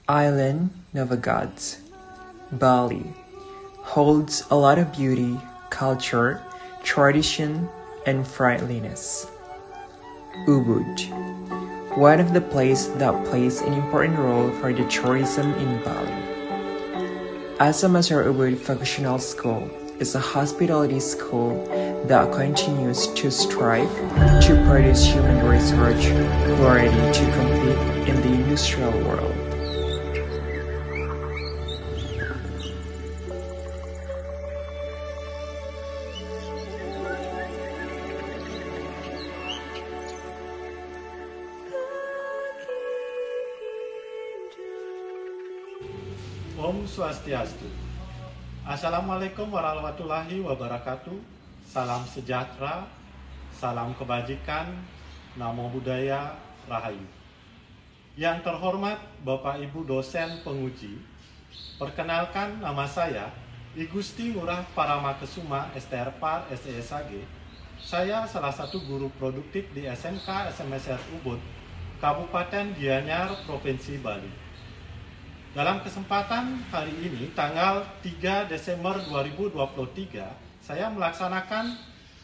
Island Novogratz, Bali, holds a lot of beauty, culture, tradition, and friendliness. Ubud, one of the places that plays an important role for the tourism in Bali. Asam-Azhar Ubud Vocational School is a hospitality school that continues to strive to produce human research who are ready to compete in the industrial world. Om Swastiastu. Assalamualaikum warahmatullahi wabarakatuh. Salam sejahtera, salam kebajikan, namo buddhaya, rahayu. Yang terhormat Bapak Ibu dosen penguji, perkenalkan nama saya I Gusti Ngurah Paramakesuma STRPAR SESAG. Saya salah satu guru produktif di SMK SMSR Ubud, Kabupaten Gianyar, Provinsi Bali. Dalam kesempatan hari ini, tanggal 3 Desember 2023, saya melaksanakan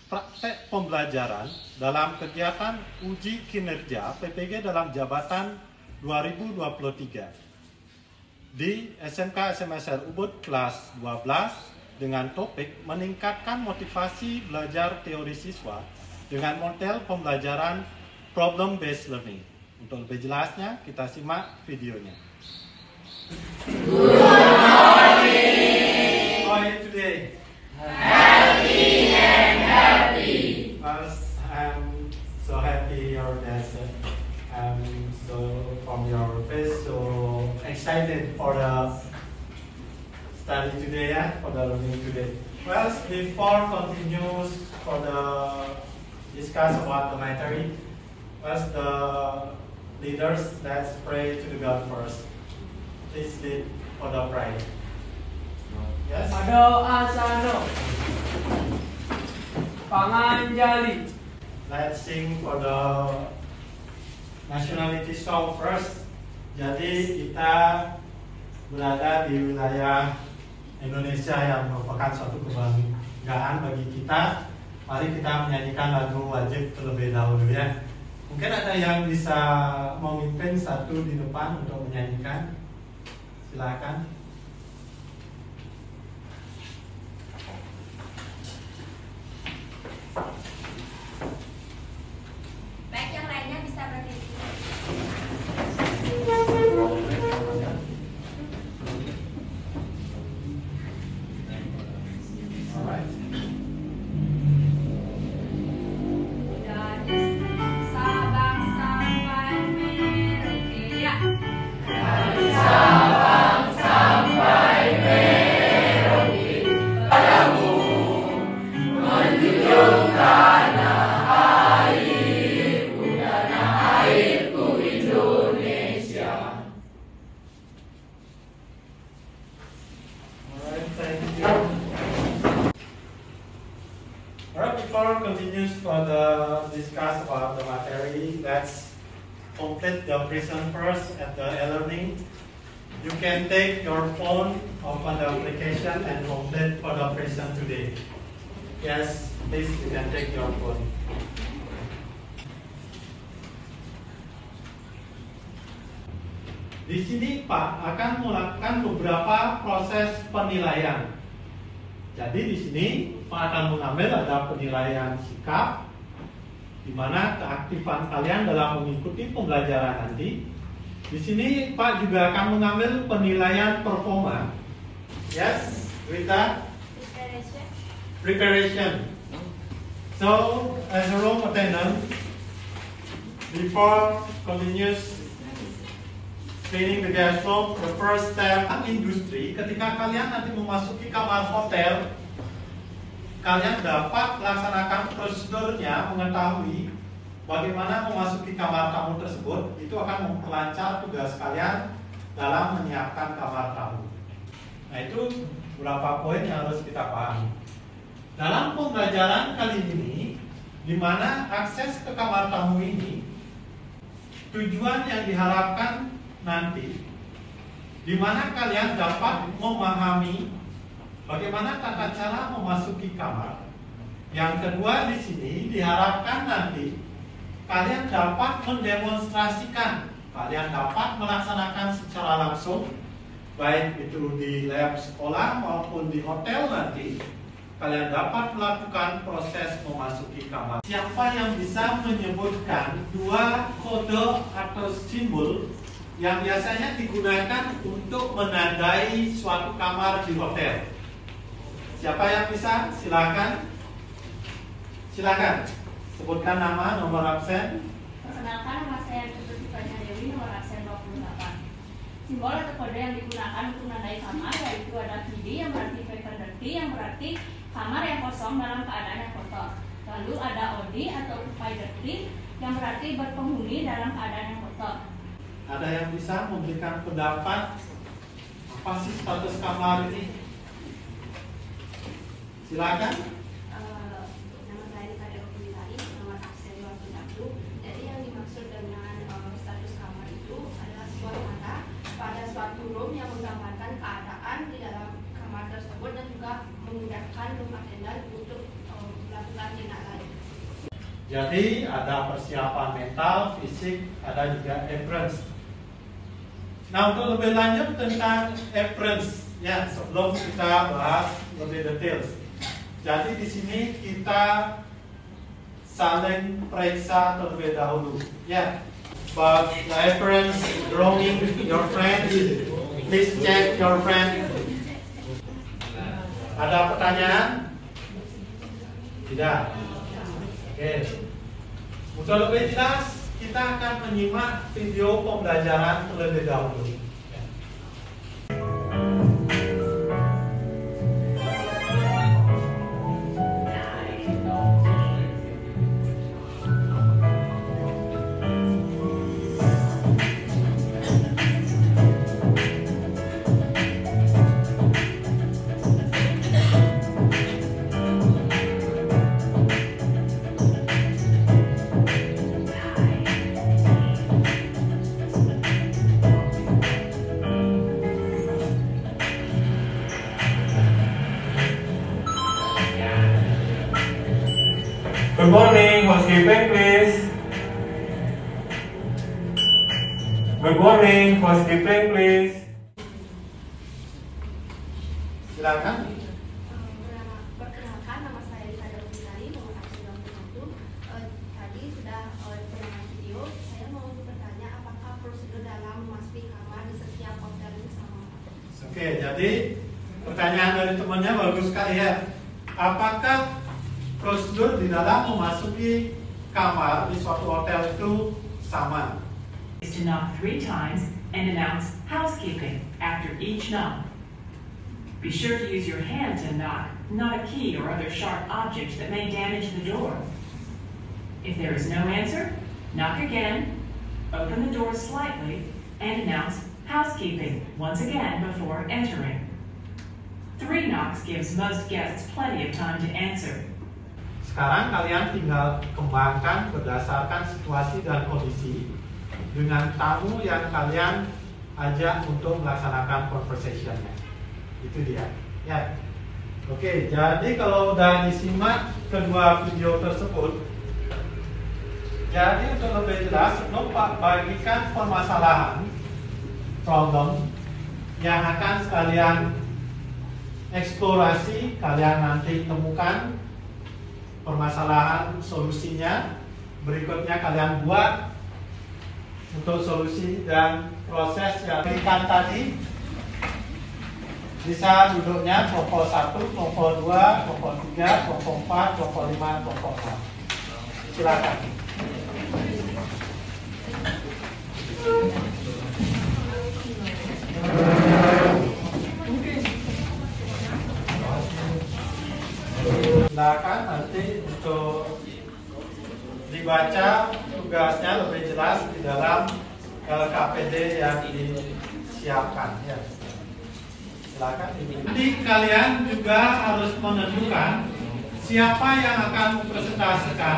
praktek pembelajaran dalam kegiatan uji kinerja PPG dalam jabatan 2023 di SMK SMSR Ubud kelas 12 dengan topik meningkatkan motivasi belajar teori siswa dengan model pembelajaran problem based learning. Untuk lebih jelasnya, kita simak videonya. Good morning. How are you today? Happy and happy. First, I'm so happy you're there. I'm so from your face so excited for the study today, for the learning today. Well, before continues for the discuss about the matter, first the leaders, let's pray to the God first. Please lead for the prayer. Yes. Ado asano panganjali. Let's sing for the nationality song first. Jadi kita berada di wilayah Indonesia yang merupakan suatu kebanggaan bagi kita. Mari kita menyanyikan lagu wajib terlebih dahulu ya. Mungkin ada yang bisa memimpin satu di depan untuk menyanyikan. Silakan. Baik, yang lainnya bisa berdiri. Alright. Dari Sabang sampai Merauke, ya. Dari Sabang sampai Merauke, padamu menjunjung tanah airku, tanah airku Indonesia. Alright, thank you. Alright, before continues for the discuss about the material, let's complete the present first at the e-learning. You can take your phone, open the application and complete for the present today. Yes, please you can take your phone. Di sini Pak akan melakukan beberapa proses penilaian. Jadi di sini Pak akan mengambil ada penilaian sikap, di mana keaktifan kalian dalam mengikuti pembelajaran nanti. Di sini Pak juga akan mengambil penilaian performa. Yes, Rita? Preparation. So, as a room attendant, before continuous cleaning the guest room, the first step industri, ketika kalian nanti memasuki kamar hotel, kalian dapat melaksanakan prosedurnya, mengetahui bagaimana memasuki kamar tamu tersebut. Itu akan memperlancar tugas kalian dalam menyiapkan kamar tamu. Nah, itu beberapa poin yang harus kita pahami. Dalam pembelajaran kali ini, di mana akses ke kamar tamu ini, tujuan yang diharapkan nanti di mana kalian dapat memahami bagaimana tata cara memasuki kamar. Yang kedua di sini diharapkan nanti kalian dapat mendemonstrasikan, kalian dapat melaksanakan secara langsung, baik itu di lab sekolah maupun di hotel nanti. Kalian dapat melakukan proses memasuki kamar. Siapa yang bisa menyebutkan dua kode atau simbol yang biasanya digunakan untuk menandai suatu kamar di hotel? Siapa yang bisa? Silakan. Silakan. Sebutkan nama, nomor absen. Perkenalkan, nama saya Dr. Tifanya Dewi, nomor absen 28. Simbol atau kode yang digunakan untuk menandai kamar yaitu ada PD yang berarti vacant dirty, yang berarti kamar yang kosong dalam keadaan yang kotor. Lalu ada OD atau occupied dirty yang berarti berpenghuni dalam keadaan yang kotor. Ada yang bisa memberikan pendapat apa sih status kamar ini? Silakan. Nama saya Dita Dewi, nomor absen 21. Jadi yang dimaksud dengan status kamar itu adalah sebuah kata pada suatu room yang menggambarkan keadaan di dalam kamar tersebut dan juga memudahkan room attendant untuk melakukan tindak lanjut. Jadi ada persiapan mental, fisik, ada juga appearance. Nah, untuk lebih lanjut tentang appearance, ya sebelum kita bahas lebih detail. Jadi di sini kita saling periksa terlebih dahulu, ya. But the appearance, drawing your friend, please check your friend. Ada pertanyaan? Tidak. Oke. Untuk lebih jelas, kita akan menyimak video pembelajaran terlebih dahulu. Good morning, housekeeping please. Good morning, housekeeping please. Silakan. Perkenalkan, nama saya Dita Dewi, nomor absen 21. Tadi sudah penyampaian video. Saya mau bertanya apakah prosedur dalam memasuki kamar di setiap hotel ini sama? Oke, jadi pertanyaan dari temannya bagus sekali ya. Apakah prosedur di dalam memasuki kamar di suatu hotel itu sama? Is to knock 3 times and announce housekeeping after each knock. Be sure to use your hand to knock, not a key or other sharp object that may damage the door. If there is no answer, knock again, open the door slightly, and announce housekeeping once again before entering. 3 knocks gives most guests plenty of time to answer. Sekarang kalian tinggal kembangkan berdasarkan situasi dan kondisi dengan tamu yang kalian ajak untuk melaksanakan conversation-nya. Itu dia. Ya. Oke, jadi kalau udah disimak kedua video tersebut, jadi untuk lebih jelas, sebelum Pak bagikan permasalahan, problem yang akan kalian eksplorasi, kalian nanti temukan permasalahan solusinya. Berikutnya kalian buat untuk solusi dan proses yang diberikan tadi. Bisa duduknya kelompok 1, kelompok 2, kelompok 3, kelompok 4, kelompok 5, kelompok 6. Silakan. Silakan nanti untuk dibaca tugasnya lebih jelas di dalam LKPD yang disiapkan ya. Silakan. Jadi kalian juga harus menentukan siapa yang akan mempresentasikan,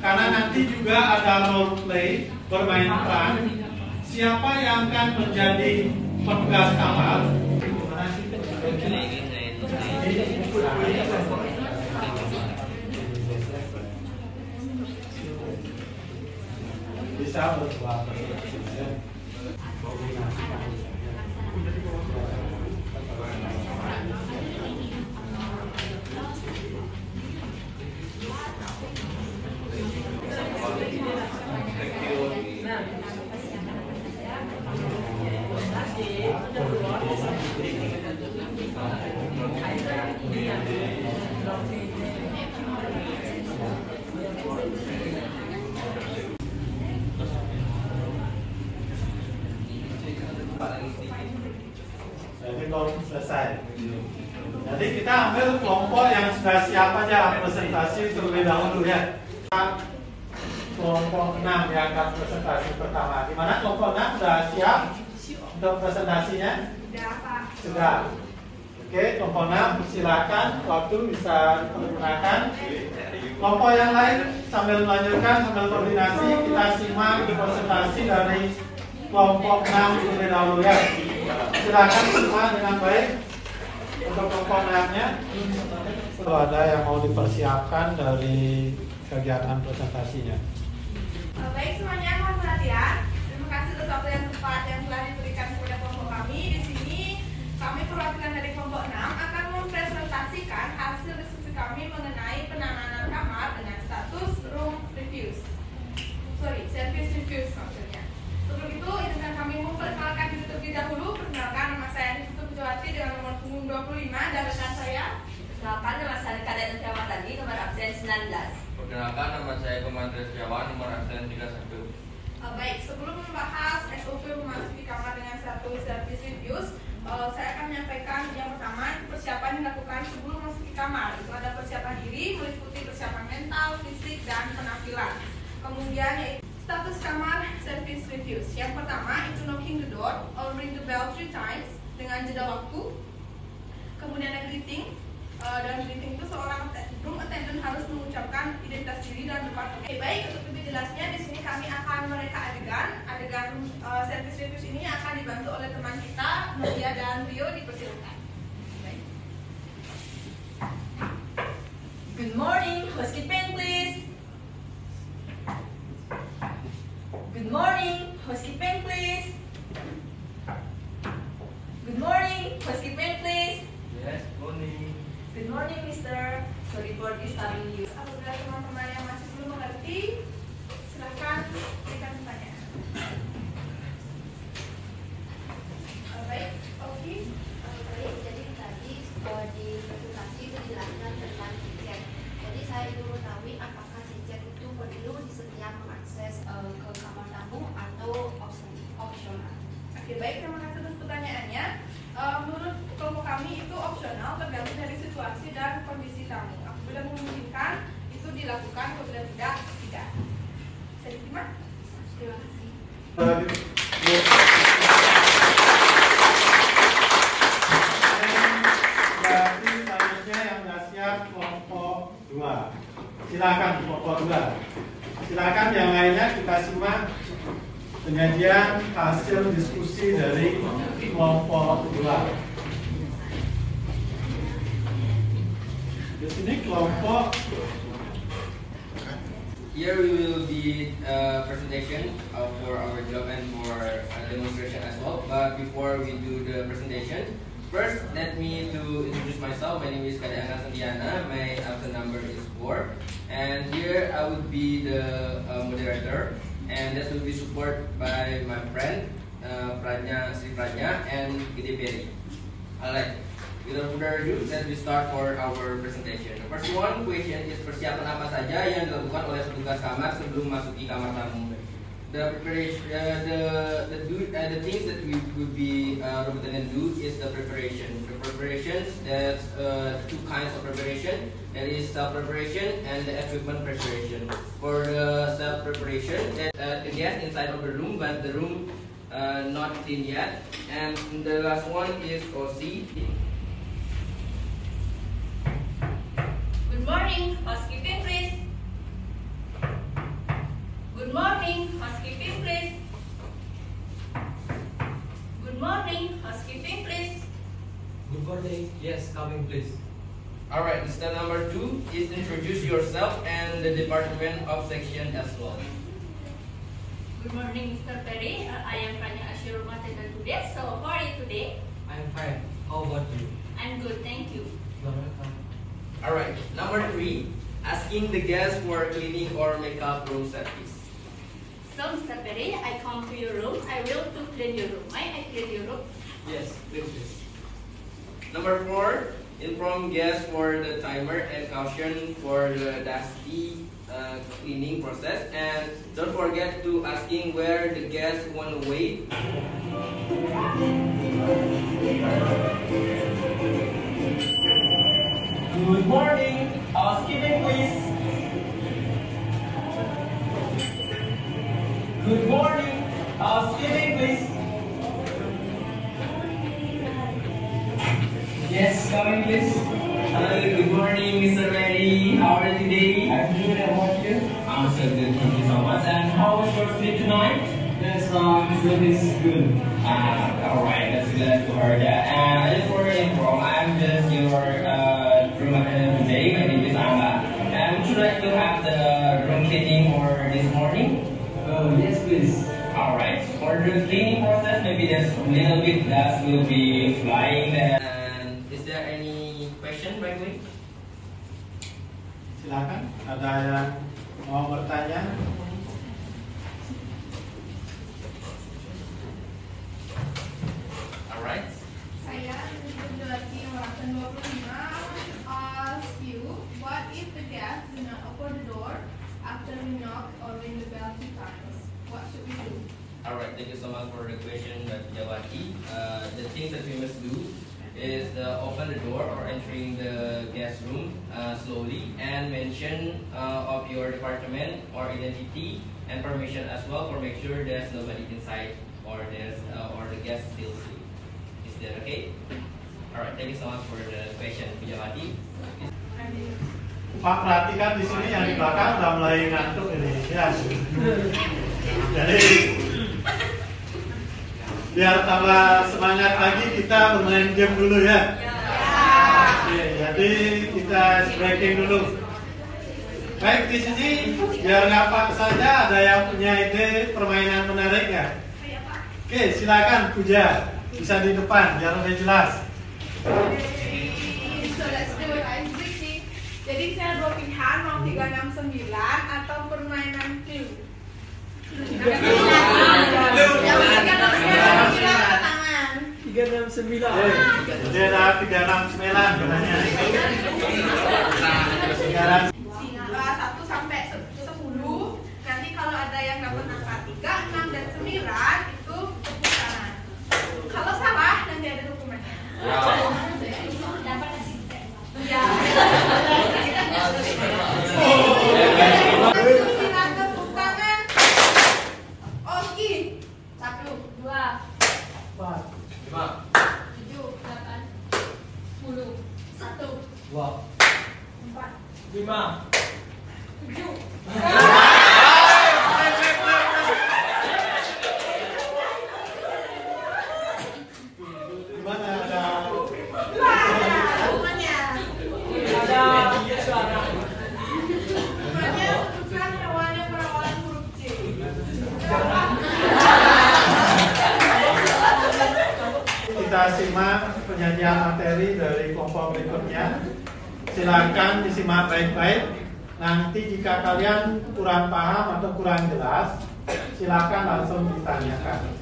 karena nanti juga ada role play, bermain peran. Siapa yang akan menjadi petugas kamar. Bisa berbuat. Jadi kalau selesai. Jadi kita ambil kelompok yang sudah siap aja presentasi terlebih dahulu ya. Kelompok 6 yang akan presentasi pertama. Di mana kelompok 6 sudah siap untuk presentasinya? Sudah, Pak. Sudah. Oke, kelompok 6 silakan, waktu bisa digunakan. Kelompok yang lain sambil melanjutkan, sambil koordinasi, kita simak presentasi dari kelompok 6 terlebih dahulu ya. Silakan semua dengan baik untuk kelompok 6-nya. Kalau ada yang mau dipersiapkan dari kegiatan presentasinya. Baik semuanya, mohon perhatian. Terima kasih atas waktu yang tepat yang telah diberikan kepada kelompok kami. Di sini kami perwakilan dari kelompok 6 akan mempresentasikan hasil diskusi kami mengenai penanganan kamar dengan status room reviews. Service reviews maksudnya. Sebelum itu, izinkan kami memperkenalkan diri terlebih dahulu. Perkenalkan, nama saya Nisutu Pujawati dengan nomor punggung 25 dan rekan saya. Perkenalkan, nama saya Kadek Nurjawati, nomor absen 19. Perkenalkan, nama saya Komandres Setiawan, nomor absen 31. Baik, sebelum membahas SOP memasuki kamar dengan satu service reviews, saya akan menyampaikan yang pertama, persiapan yang dilakukan sebelum memasuki kamar. Itu ada persiapan diri, meliputi persiapan mental, fisik, dan penampilan. Kemudian yaitu status kamar service reviews. Yang pertama itu knocking the door or ring the bell 3 times dengan jeda waktu. Kemudian ada greeting. Dan greeting itu seorang room attendant harus mengucapkan identitas diri dan departemen. Baik, untuk lebih jelasnya di sini kami akan mereka adegan service reviews ini akan dibantu oleh teman kita Nadia dan Rio, dipersilakan. Good morning, housekeeping please. Good morning, housekeeping please. Good morning, housekeeping please. Yes, morning. Good morning, Mister. Sorry for disturbing you. Apabila teman-teman yang masih belum mengerti, silahkan berikan pertanyaan. Baik, oke. Baik, jadi tadi di presentasi itu dijelaskan tentang tiket. Jadi saya ingin mengetahui apakah tiket itu perlu di setiap mengakses ke kamar tamu atau opsional. Oke, baik, terima kasih atas pertanyaannya. Menurut kelompok kami itu opsional, tergantung dari situasi dan kondisi tamu. Apabila memungkinkan, itu dilakukan, apabila tidak. Saya diterima? Terima kasih. Berarti selanjutnya yang sudah siap kelompok 2. Silakan kelompok 2. Silakan yang lainnya kita simak penyajian hasil diskusi dari kelompok 2. Di sini kelompok. Here we will be presentation for our job and for demonstration as well. But before we do the presentation, first let me to introduce myself. My name is Kadek Sandiana. My absent number is 4. And here I would be the moderator. And that will be supported by my friend Sri Prajna and Gede Peri. Alright, without further ado, let me start for our presentation. The first one question is persiapan apa saja yang dilakukan oleh petugas kamar sebelum masuki kamar tamu. The preparation, the things that we would be represented do is the preparation. The preparations, that's 2 kinds of preparation. There is self-preparation and the equipment preparation. For the self-preparation, the guest inside of the room, but the room not clean yet. And the last one is OC. Good morning, housekeeping please. Good morning, housekeeping please. Good Good morning, housekeeping please. Good morning. Yes, coming please. Alright, step number 2 is introduce yourself and the department of section as well. Good morning, Mr. Perry. I am Kanya Ashirul Matenda today. So, how are you today? I'm fine. How about you? I'm good, thank you. You're welcome. Alright, number 3, asking the guest for cleaning or makeup room service. So, Mr. Perry, I come to your room. I will to clean your room. May I clean your room? Yes, please. Number 4, inform guests for the timer and caution for the dusty cleaning process, and don't forget to asking where the guests want to wait. Good morning. Housekeeping, please. Good morning. Housekeeping, please. Yes, coming, please. Hello, good morning, Mr. Mary. How are you today? I'm good. How about you? I'm so good, thank you so much. And how was your sleep tonight? Yes, sleep is good. Alright, that's glad to hear that. And I just want to inform, I'm just your room attendant today. My name is Angga. And should I still have the room cleaning for this morning? Oh, yes, please. Alright, for the cleaning process, maybe there's a little bit dust will be flying there. And is there any question, by the way? Silakan, ada yang mau bertanya? Alright. Saya Laki nomor absen 25. I want to ask you, what if the guests do not open the door after we knock or ring the bell 2 times? What should we do? Alright, thank you so much for the question, Mbak Jawati. The things that we must do is open the door or entering the guest room slowly and mention of your department or identity and permission as well, for make sure there's nobody inside or the guest still sleep. Is that okay? Alright, thank you so much for the question, Bu Jawati. Pak, perhatikan di sini yang di belakang udah mulai ngantuk ini. Ya. Jadi biar tambah semangat lagi kita bermain game dulu ya. Oke, jadi kita breaking dulu. Baik, di sini biar ngapak saja, ada yang punya ide permainan menarik ya? Oke, silakan Puja, bisa di depan biar lebih jelas. So let's do it. I'm Vicky. Jadi saya dua pilihan, mau 369 atau permainan clue. 369. Dia ada 369 katanya. 1 sampai 10. Nanti kalau ada yang dapat angka 3, 6 dan 9 itu tepuk tangan. Kalau salah nanti ada dokumennya. Dapat kasih teh. Ya. Silakan tepuk tangan. Oki. 1, 2, 4, 5, 7, 8, 10, 1, 2, 4, 5. 7. Gimana ada? Dokumennya. Ada suara. Dokumennya sebutkan hewan yang berawalan huruf C. Kita simak penyajian materi dari kelompok berikutnya. Silakan disimak baik-baik. Nanti jika kalian kurang paham atau kurang jelas, silakan langsung ditanyakan.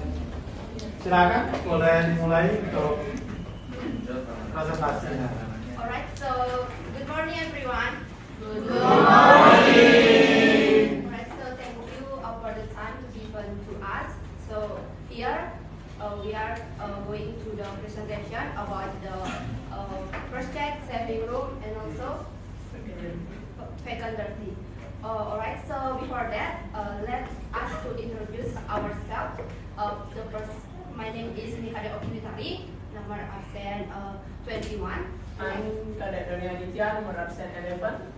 Silakan, boleh dimulai untuk presentasinya. Alright, so good morning everyone. Good morning. Alright, so thank you for the time given to us. So here we are going to the presentation about the first check, saving room, and also faculty. Alright, so before that, let us to introduce ourselves. The first, my name is Nikade Opinitari, nomor absen 21. I'm Kadek Doni Aditya, nomor absen 11.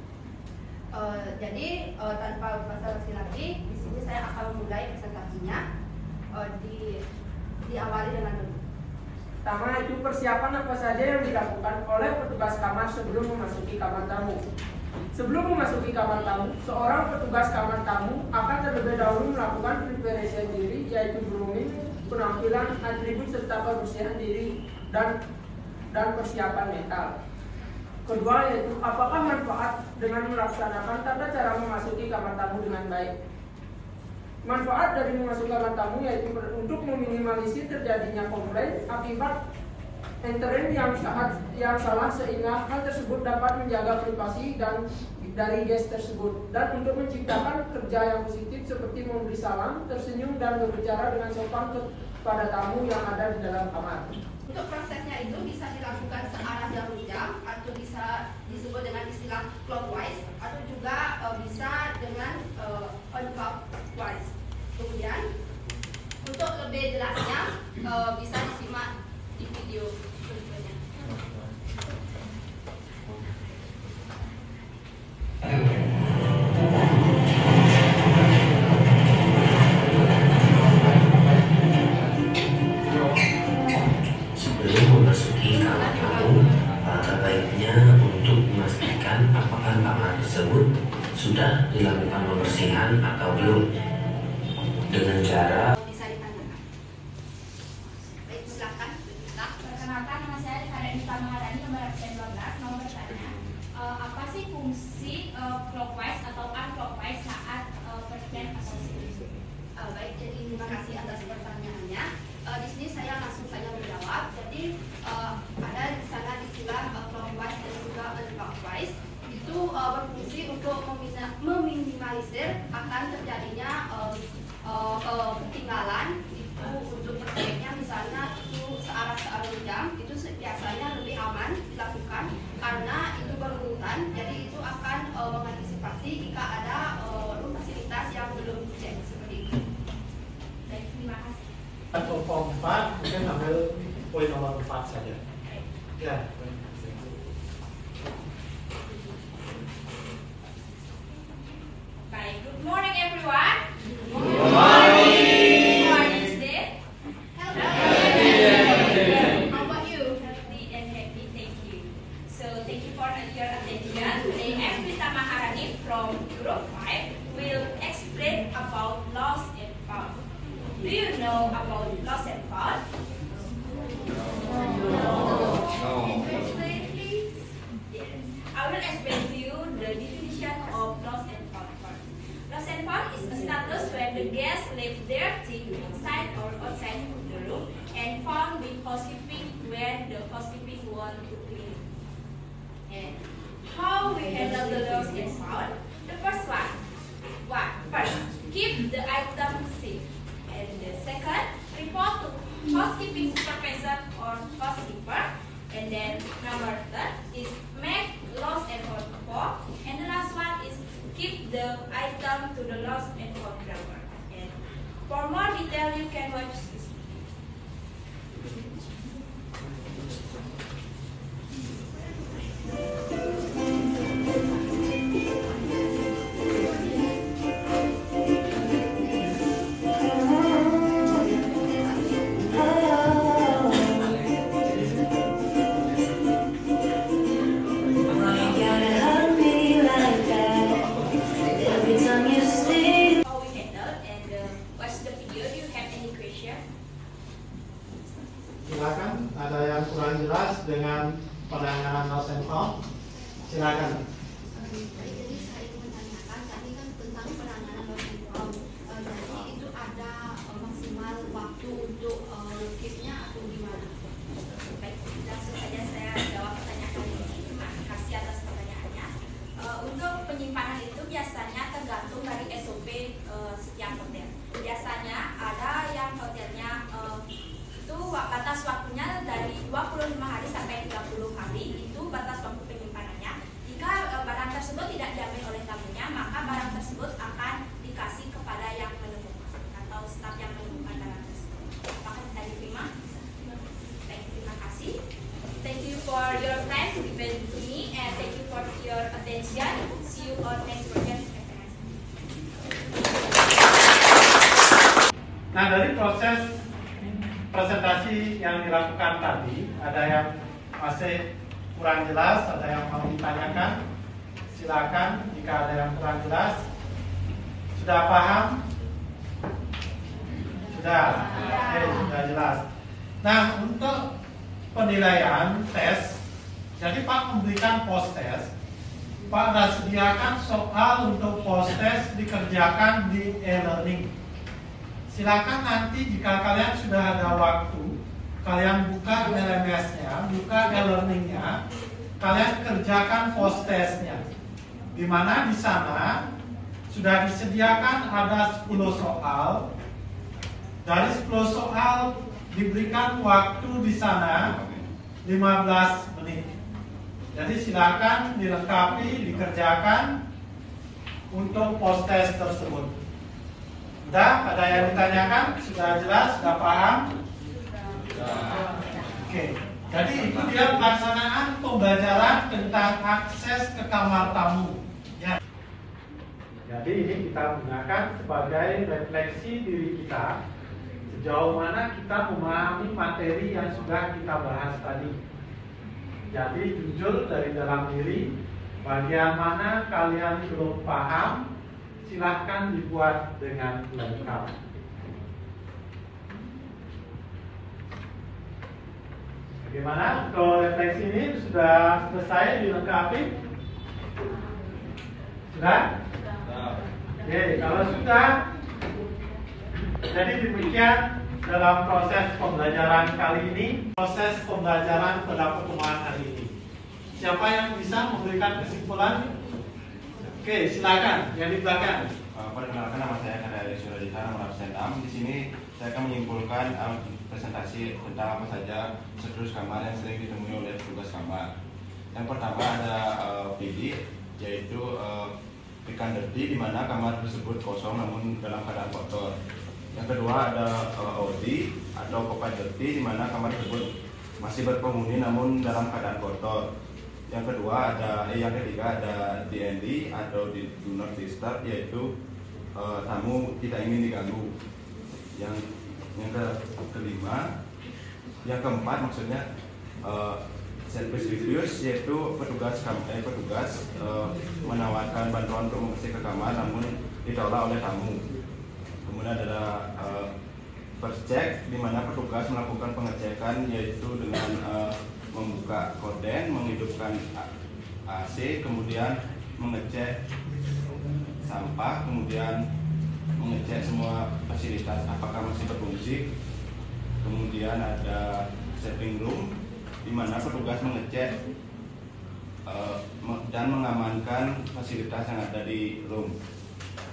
Jadi tanpa basa-basi lagi, di sini saya akan memulai presentasinya. Diawali dengan Pertama itu persiapan apa saja yang dilakukan oleh petugas kamar sebelum memasuki kamar tamu. Sebelum memasuki kamar tamu, seorang petugas kamar tamu akan terlebih dahulu melakukan preparation diri, yaitu grooming, penampilan, atribut serta kebersihan diri dan persiapan mental. Kedua yaitu apakah manfaat dengan melaksanakan tata cara memasuki kamar tamu dengan baik. Manfaat dari memasuki kamar tamu yaitu untuk meminimalisir terjadinya komplain akibat entering yang salah, sehingga hal tersebut dapat menjaga privasi dan dari guest tersebut, dan untuk menciptakan kerja yang positif seperti memberi salam, tersenyum, dan berbicara dengan sopan kepada tamu yang ada di dalam kamar. Untuk prosesnya itu bisa dilakukan searah jarum jam, atau bisa disebut dengan istilah clockwise, atau juga bisa dengan counterclockwise. Kemudian untuk lebih jelasnya bisa disimak di video berikutnya. Sebelum memasuki kamar tamu, alangkah baiknya untuk memastikan apakah kamar tersebut sudah dilakukan pembersihan atau belum. Dengan cara bisa ditanyakan. Baik, silakan. Perkenalkan, nama saya Kadek Maharani, nomor absen 12. Mau bertanya, apa sih fungsi clockwise atau unclockwise saat pergian atau sini? Baik, jadi terima kasih atas pertanyaannya. Di sini saya langsung saja menjawab. Jadi ada di sana istilah clockwise dan juga unclockwise. Itu berfungsi untuk meminimalisir akan terjadinya ketinggalan. Itu untuk perbaiknya, misalnya itu searah jam, itu biasanya lebih aman dilakukan karena itu berurutan. Jadi itu akan mengantisipasi jika ada fasilitas yang belum dicek seperti itu. Baik, terima kasih. Atau form 4, mungkin ambil poin nomor 4 saja. Ya. Baik, good morning everyone. Good morning. How are you today? Healthy. How about you? Healthy and happy, thank you. So thank you for your attention. Today, Evita Maharani from Europe 5 will explain about lost and found. Do you know about lost and found? No. Explain, please. Yes. I will explain to you the definition of lost and found first. Lost and found is a status when the guest leave their things inside or outside of the room and found with housekeeping when the housekeeping want to clean. And how we handle the lost and found? The first one. First, keep the item safe. And the second, report to housekeeping supervisor or housekeeper. And then number third is make lost and found report. And the last one is keep the item to the lost and found drawer. And for more detail, you can watch this. How we handle and watch the video. Do you have any question? Silakan, ada yang kurang jelas dengan penanganan lost and found? Silakan. Jadi saya ingin menanyakan tadi kan tentang penanganan lost and found. Jadi itu ada maksimal waktu untuk keep-nya atau gimana? Baik, langsung saja saya jawab pertanyaan ini. Terima kasih atas pertanyaannya. Untuk penyimpanan itu biasanya tergantung dari SOP setiap hotel. Biasanya ada yang hotelnya itu batas waktunya dari 25 hari sampai 30 hari, itu batas waktu penyimpanannya. Jika barang tersebut tidak diambil oleh tamunya, maka barang tersebut akan dikasih kepada yang menemukan atau staf yang menemukan barang tersebut. Apakah bisa diterima? Baik, terima kasih. Thank you for your time to give it to me, and thank you for your attention. See you on next program. Nah, dari proses presentasi yang yang dilakukan tadi, ada yang masih kurang jelas, ada yang mau ditanyakan? Silakan jika ada yang kurang jelas. Sudah paham? Sudah? Oke, sudah jelas. Nah, untuk penilaian tes, jadi Pak memberikan post test. Pak sudah sediakan soal untuk post test dikerjakan di e-learning. Silakan nanti jika kalian sudah ada waktu, kalian buka LMS-nya, buka e-learning-nya, kalian kerjakan post test-nya. Di mana di sana sudah disediakan ada 10 soal. Dari 10 soal diberikan waktu di sana 15 menit. Jadi silakan dilengkapi, dikerjakan untuk post test tersebut. Sudah? Ada yang ditanyakan? Sudah jelas? Sudah paham? Oke. Jadi itu dia pelaksanaan pembelajaran tentang akses ke kamar tamu. Ya. Jadi ini kita gunakan sebagai refleksi diri kita sejauh mana kita memahami materi yang sudah kita bahas tadi. Jadi jujur dari dalam diri, bagian mana kalian belum paham, silahkan dibuat dengan lengkap. Bagaimana? Kalau refleksi ini sudah selesai dilengkapi? Sudah? Oke, kalau sudah, jadi demikian dalam proses pembelajaran kali ini, proses pembelajaran pada pertemuan hari ini. Siapa yang bisa memberikan kesimpulan? Oke, silakan. Yang di belakang. Perkenalkan, nama saya Kadari Suradita, nomor absen 6. Di sini saya akan menyimpulkan presentasi tentang apa saja sedulur kamar yang sering ditemui oleh petugas kamar. Yang pertama ada PD, yaitu pikan dirty, di mana kamar tersebut kosong namun dalam keadaan kotor. Yang kedua ada OD atau occupied dirty, di mana kamar tersebut masih berpenghuni namun dalam keadaan kotor. Yang kedua yang ketiga ada DND atau do not disturb, yaitu tamu tidak ingin diganggu. Yang kelima, yang keempat maksudnya service reviews, yaitu petugas menawarkan bantuan untuk membersih ke kamar namun ditolak oleh tamu. Kemudian ada first check, di mana petugas melakukan pengecekan, yaitu dengan membuka korden, menghidupkan AC, kemudian mengecek sampah, kemudian mengecek semua fasilitas apakah masih berfungsi. Kemudian ada setting room, di mana petugas mengecek dan mengamankan fasilitas yang ada di room.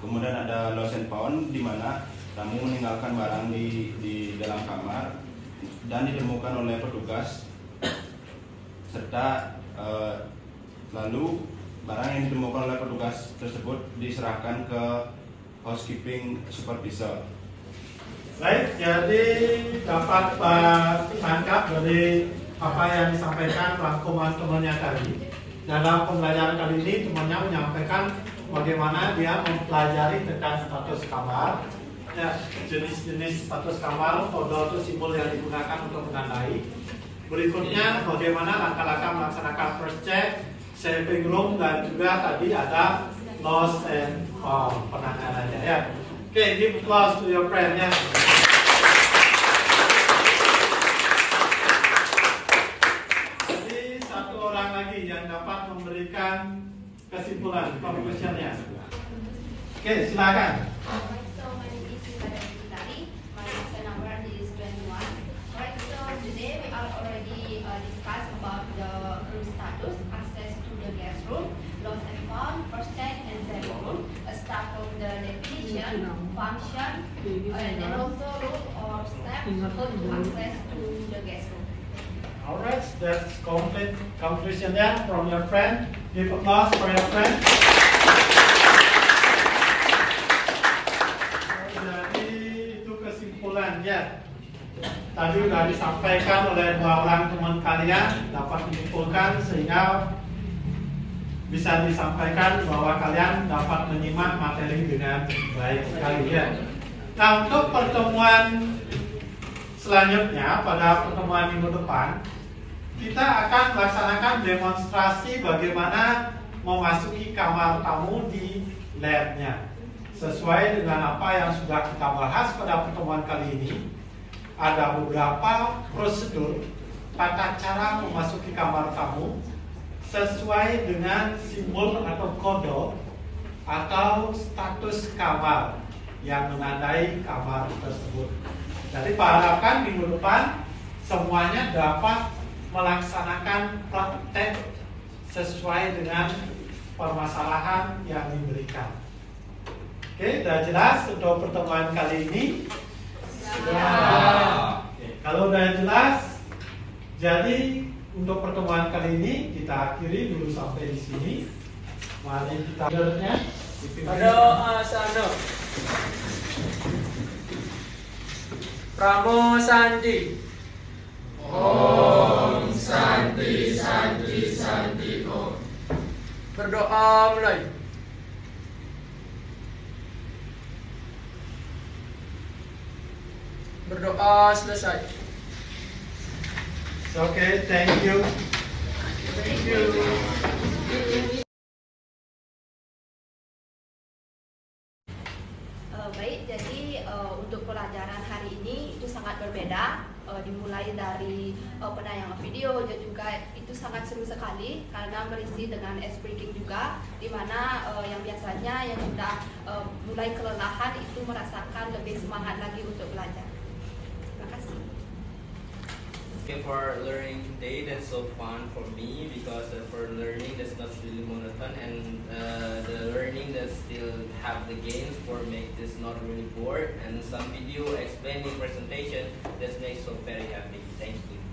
Kemudian ada lost and found, di mana tamu meninggalkan barang di dalam kamar dan ditemukan oleh petugas, serta lalu barang yang ditemukan oleh petugas tersebut diserahkan ke housekeeping supervisor. Baik, jadi dapat tangkap dari apa yang disampaikan rangkuman temannya tadi. Dalam pembelajaran kali ini temannya menyampaikan bagaimana dia mempelajari tentang status kamar, ya, jenis-jenis status kamar, kode atau simbol yang digunakan untuk menandai. Berikutnya bagaimana langkah-langkah melaksanakan first check, saving room, dan juga tadi ada lost and found penanganannya, ya. Oke, give applause to your friend, ya. Jadi satu orang lagi yang dapat memberikan kesimpulan conclusionnya. Oke, silakan. Today we are already discussed about the room status, access to the guest room, lost and found, first check, and saving room. Start from the definition, function, and also rule or steps to access to the guest room. Alright, that's complete conclusionnya from your friend. Give applause for your friend. Jadi itu kesimpulannya. Tadi sudah disampaikan oleh dua orang teman kalian, dapat menyimpulkan sehingga bisa disampaikan bahwa kalian dapat menyimak materi dengan baik sekali, ya. Nah, untuk pertemuan Selanjutnya pada pertemuan minggu depan kita akan melaksanakan demonstrasi bagaimana memasuki kamar tamu di labnya. Sesuai dengan apa yang sudah kita bahas pada pertemuan kali ini, ada beberapa prosedur tata cara memasuki kamar tamu sesuai dengan simbol atau kode atau status kamar yang menandai kamar tersebut. Jadi Pak harapkan minggu depan semuanya dapat melaksanakan praktek sesuai dengan permasalahan yang diberikan. Oke, sudah jelas untuk pertemuan kali ini? Sudah. Oke, kalau sudah jelas, jadi untuk pertemuan kali ini kita akhiri dulu sampai di sini. Mari kita lihatnya. Ada Asana. Pramo Sandi. Om Santi Santi Santi Om. Berdoa mulai. Berdoa selesai. Okay, thank you. Thank you. Baik, jadi untuk pelajaran hari ini itu sangat berbeda. Dimulai dari penayangan video dan juga itu sangat seru sekali karena berisi dengan ice breaking juga, dimana yang biasanya yang sudah mulai kelelahan itu merasakan lebih semangat lagi untuk belajar. Terima kasih. Okay, for learning today, that's so fun for me because for learning that's not really monotonous, and the learning that still have the games for make this not really bored, and some video explaining presentation that makes so very happy. Thank you.